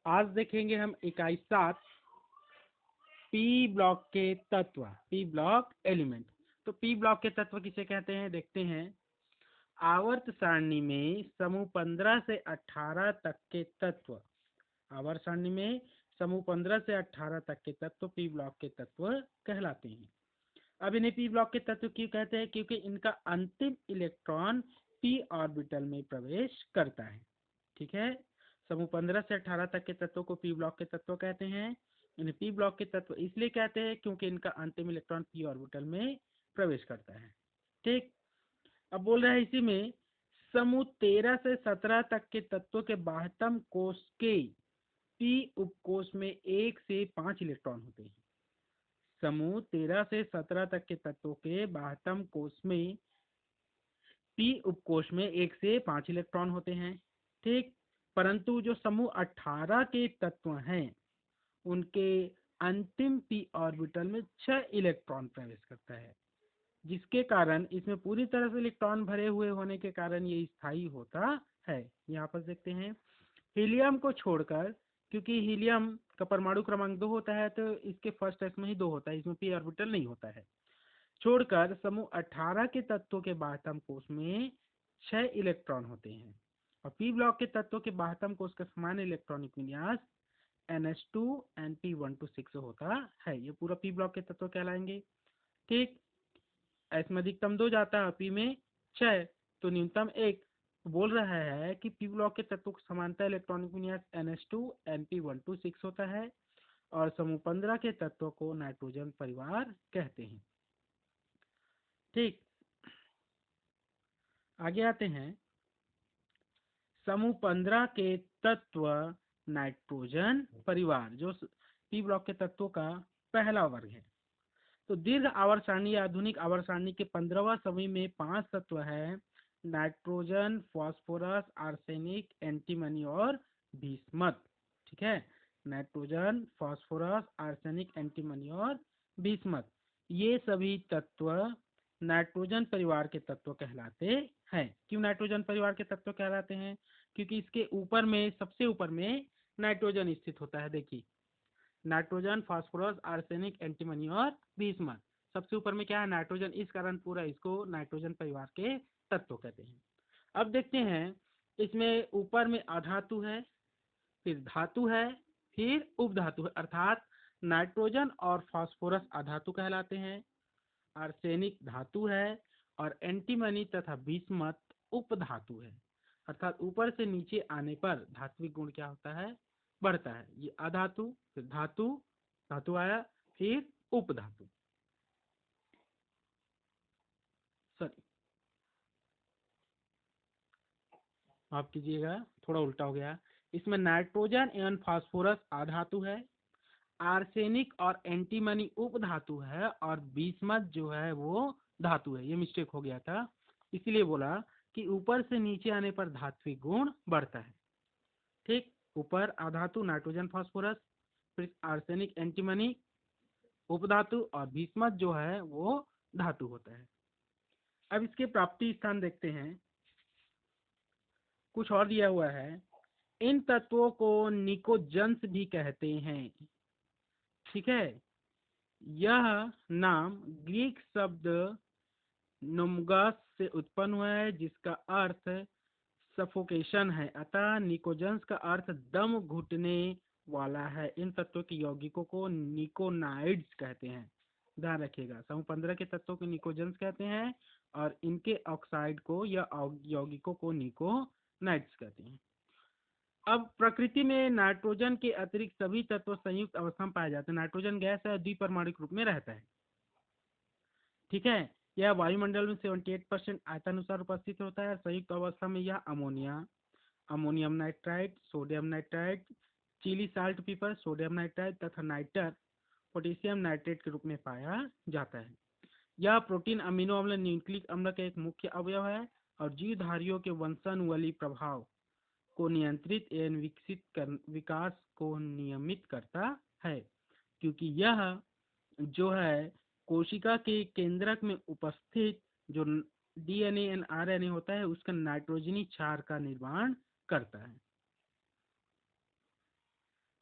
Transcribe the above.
आज देखेंगे हम इकाई 7 पी ब्लॉक के तत्व, पी ब्लॉक एलिमेंट। तो पी ब्लॉक के तत्व किसे कहते हैं देखते हैं। आवर्त सारणी में समूह 15 से 18 तक के तत्व, आवर्त सारणी में समूह 15 से 18 तक के तत्व पी ब्लॉक के तत्व कहलाते हैं। अब इन्हें पी ब्लॉक के तत्व क्यों कहते हैं? क्योंकि इनका अंतिम इलेक्ट्रॉन पी ऑर्बिटल में प्रवेश करता है। ठीक है, समूह 15 से 18 तक के तत्वों को पी ब्लॉक के तत्व कहते हैं। इन्हें पी ब्लॉक के तत्व इसलिए कहते हैं क्योंकि इनका अंतिम इलेक्ट्रॉन पी ऑर्बिटल में प्रवेश करता है। ठीक, अब बोल रहा है इसी में समूह 13 से 17 तक के तत्वों के बाह्यतम कोश के पी उपकोश में 1 से 5 इलेक्ट्रॉन होते हैं। समूह 13 से 17 तक के तत्वों के बाह्यतम कोश में पी उपकोश में 1 से 5 इलेक्ट्रॉन होते हैं। ठीक, परंतु जो समूह 18 के तत्व हैं उनके अंतिम पी ऑर्बिटल में 6 इलेक्ट्रॉन प्रवेश करता है, जिसके कारण इसमें पूरी तरह से इलेक्ट्रॉन भरे हुए होने के कारण ये स्थायी होता है। यहाँ पर देखते हैं हीलियम को छोड़कर, क्योंकि हीलियम का परमाणु क्रमांक 2 होता है तो इसके फर्स्ट एटम में ही 2 होता है, इसमें पी ऑर्बिटल नहीं होता है। छोड़कर समूह 18 के तत्वों के बाह्यतम कोश में 6 इलेक्ट्रॉन होते हैं और पी ब्लॉक के तत्वों के बाह्यतम कोश का सामान्य इलेक्ट्रॉनिक विन्यास NH2 Np126 होता है। ये पूरा पी ब्लॉक के तत्व कहलाएंगे। ठीक, एस में अधिकतम 2 जाता है, पी में 6 तो न्यूनतम 1। बोल रहा है कि पी ब्लॉक के तत्वों का समानता इलेक्ट्रॉनिक विन्यास NH2 Np126 होता है और समूह 15 के तत्वों को नाइट्रोजन परिवार कहते हैं। ठीक, आगे आते हैं। समूह 15 के तत्व नाइट्रोजन परिवार जो पी ब्लॉक के तत्वों का पहला वर्ग है। तो दीर्घ आवर्त सारणी या आधुनिक आवर्त सारणी के 15वां समूह में 5 तत्व है, नाइट्रोजन, फास्फोरस, आर्सेनिक, एंटीमनी और भीष्मत। ठीक है, नाइट्रोजन, फास्फोरस, आर्सेनिक, एंटीमनी और भीष्मत, ये सभी तत्व नाइट्रोजन परिवार के तत्व कहलाते हैं। क्यों नाइट्रोजन परिवार के तत्व कहलाते हैं? क्योंकि इसके ऊपर में, सबसे ऊपर में नाइट्रोजन स्थित होता है। देखिए, नाइट्रोजन, फास्फोरस, आर्सेनिक, एंटीमनी और भीष्मत, सबसे ऊपर में क्या है? नाइट्रोजन। इस कारण पूरा इसको नाइट्रोजन परिवार के तत्व कहते हैं। अब देखते हैं, इसमें ऊपर में अधातु है, फिर धातु है, फिर उपधातु है, अर्थात नाइट्रोजन और फास्फोरस अधातु कहलाते हैं, आर्सेनिक धातु है और एंटीमनी तथा भीष्मत उपधातु है। अर्थात ऊपर से नीचे आने पर धात्विक गुण क्या होता है? बढ़ता है। ये अधातु, फिर धातु, धातु आया, फिर उपधातु। सॉरी, माफ कीजिएगा, थोड़ा उल्टा हो गया। इसमें नाइट्रोजन एवं फास्फोरस अधातु है, आर्सेनिक और एंटीमनी उपधातु है और भीष्मत जो है वो धातु है। ये मिस्टेक हो गया था, इसीलिए बोला कि ऊपर से नीचे आने पर धात्विक गुण बढ़ता है। ठीक, ऊपर अधातु नाइट्रोजन फास्फोरस, फिर आर्सेनिक एंटीमनी उपधातु और भीष्मत जो है वो धातु होता है। अब इसके प्राप्ति स्थान देखते हैं, कुछ और दिया हुआ है। इन तत्वों को निकोजन्स भी कहते हैं। ठीक है, यह नाम ग्रीक शब्द नोमगस से उत्पन्न हुआ है जिसका अर्थ सफोकेशन है, अतः निकोजन्स का अर्थ दम घुटने वाला है। इन तत्वों के यौगिकों को निकोनाइड्स कहते हैं, ध्यान रखिएगा। समूह 15 के तत्वों को निकोजन्स कहते हैं और इनके ऑक्साइड को या यौगिकों को निकोनाइड्स कहते हैं। अब प्रकृति में नाइट्रोजन के अतिरिक्त सभी तत्व संयुक्त अवस्था में पाए जाते हैं। नाइट्रोजन गैस है, द्विपरमाणुक रूप में रहता है। ठीक है, यह वायुमंडल में 78% आयतानुसार उपस्थित होता है। संयुक्त अवस्था में यह ammonia, ammonium nitride, sodium nitride, Chile saltpetre, sodium nitride तथा नाइटर, पोटेशियम नाइट्रेट के रूप में पाया जाता है। यह प्रोटीन, अमीनो अम्ल, न्यूक्लिक अम्ल का एक मुख्य अवयव है और जीवधारियों के वंशानुवली प्रभाव को नियंत्रित एवं विकास को नियमित करता है, क्योंकि यह जो है कोशिका के केंद्रक में उपस्थित जो DNA एंड RNA होता है उसका नाइट्रोजनी क्षार का निर्माण करता है।